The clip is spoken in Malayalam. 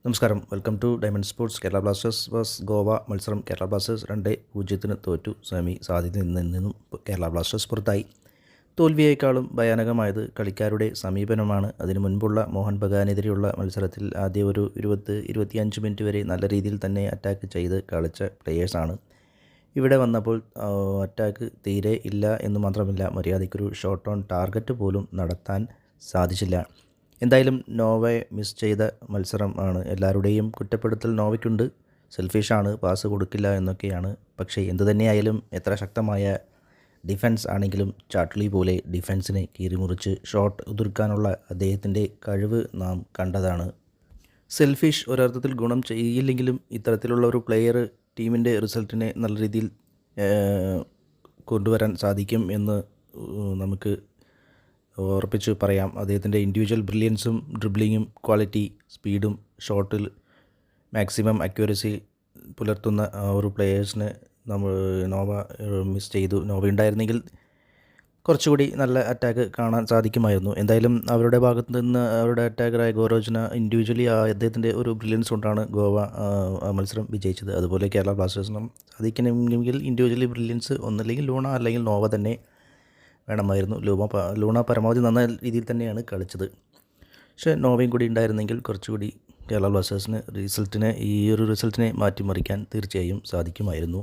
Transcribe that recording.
നമസ്കാരം. Welcome to diamond sports. Kerala blasters versus Goa മത്സരം കേരള ബ്ലാസ്റ്റേഴ്സ് 2-0 തോറ്റു. സെമി സാധ്യതയിൽ നിന്നും കേരള ബ്ലാസ്റ്റേഴ്സ് പുറത്തായി. തോൽവിയേക്കാളും ഭയാനകമായത് കളിക്കാരുടെ സമീപനമാണ്. അതിനു മുൻപുള്ള മോഹൻ ബഗാനെതിരെയുള്ള മത്സരത്തിൽ ആദ്യ ഒരു 20-25 മിനിറ്റ് വരെ നല്ല രീതിയിൽ തന്നെ അറ്റാക്ക് ചെയ്ത് കളിച്ച പ്ലെയേഴ്സാണ്. ഇവിടെ വന്നപ്പോൾ അറ്റാക്ക് തീരെ ഇല്ല എന്ന് മാത്രമല്ല, മര്യാദയ്ക്കൊരു ഷോട്ട് ഓൺ ടാർഗറ്റ് പോലും നടത്താൻ സാധിച്ചില്ല. എന്തായാലും നോവയെ മിസ് ചെയ്ത മത്സരം ആണ്. എല്ലാവരുടെയും കുറ്റപ്പെടുത്തൽ നോവയ്ക്കുണ്ട്. സെൽഫിഷാണ്, പാസ് കൊടുക്കില്ല എന്നൊക്കെയാണ്. പക്ഷേ എന്തു തന്നെയായാലും എത്ര ശക്തമായ ഡിഫൻസ് ആണെങ്കിലും ചാട്ട്ലി പോലെ ഡിഫൻസിനെ കീറിമുറിച്ച് ഷോട്ട് ഉതിർക്കാനുള്ള അദ്ദേഹത്തിൻ്റെ കഴിവ് നാം കണ്ടതാണ്. സെൽഫിഷ് ഒരർത്ഥത്തിൽ ഗുണം ചെയ്യില്ലെങ്കിലും ഇത്തരത്തിലുള്ള ഒരു പ്ലെയർ ടീമിൻ്റെ റിസൾട്ടിനെ നല്ല രീതിയിൽ കൊണ്ടുവരാൻ സാധിക്കും എന്ന് നമുക്ക് ഉറപ്പിച്ച് പറയാം. അദ്ദേഹത്തിൻ്റെ ഇൻഡിവിജ്വൽ ബ്രില്യൻസും ഡ്രിബ്ലിങ്ങും ക്വാളിറ്റി, സ്പീഡും ഷോട്ടിൽ മാക്സിമം അക്യൂറസി പുലർത്തുന്ന ഒരു പ്ലെയേഴ്സിനെ നോവ മിസ് ചെയ്തു. നോവ ഉണ്ടായിരുന്നെങ്കിൽ കുറച്ചുകൂടി നല്ല അറ്റാക്ക് കാണാൻ സാധിക്കുമായിരുന്നു. എന്തായാലും അവരുടെ ഭാഗത്ത് നിന്ന് അവരുടെ അറ്റാക്കറായ ഗോരോജന ഇൻഡിവിജ്വലി അദ്ദേഹത്തിൻ്റെ ഒരു ബ്രില്യൻസ് കൊണ്ടാണ് ഗോവ മത്സരം വിജയിച്ചത്. അതുപോലെ കേരള ബ്ലാസ്റ്റേഴ്സിനും സാധിക്കണമെങ്കിൽ ഇൻഡിവിജ്വലി ബ്രില്യൻസ് ഒന്നല്ലെങ്കിൽ ലൂണ അല്ലെങ്കിൽ നോവ തന്നെ വേണമായിരുന്നു. ലൂണ പരമാവധി നല്ല രീതിയിൽ തന്നെയാണ് കളിച്ചത്. പക്ഷേ നോവയും കൂടി ഉണ്ടായിരുന്നെങ്കിൽ കുറച്ചുകൂടി കേരള ബ്ലാസ്റ്റേഴ്സിന് ഈ ഒരു റിസൾട്ടിനെ മാറ്റിമറിക്കാൻ തീർച്ചയായും സാധിക്കുമായിരുന്നു.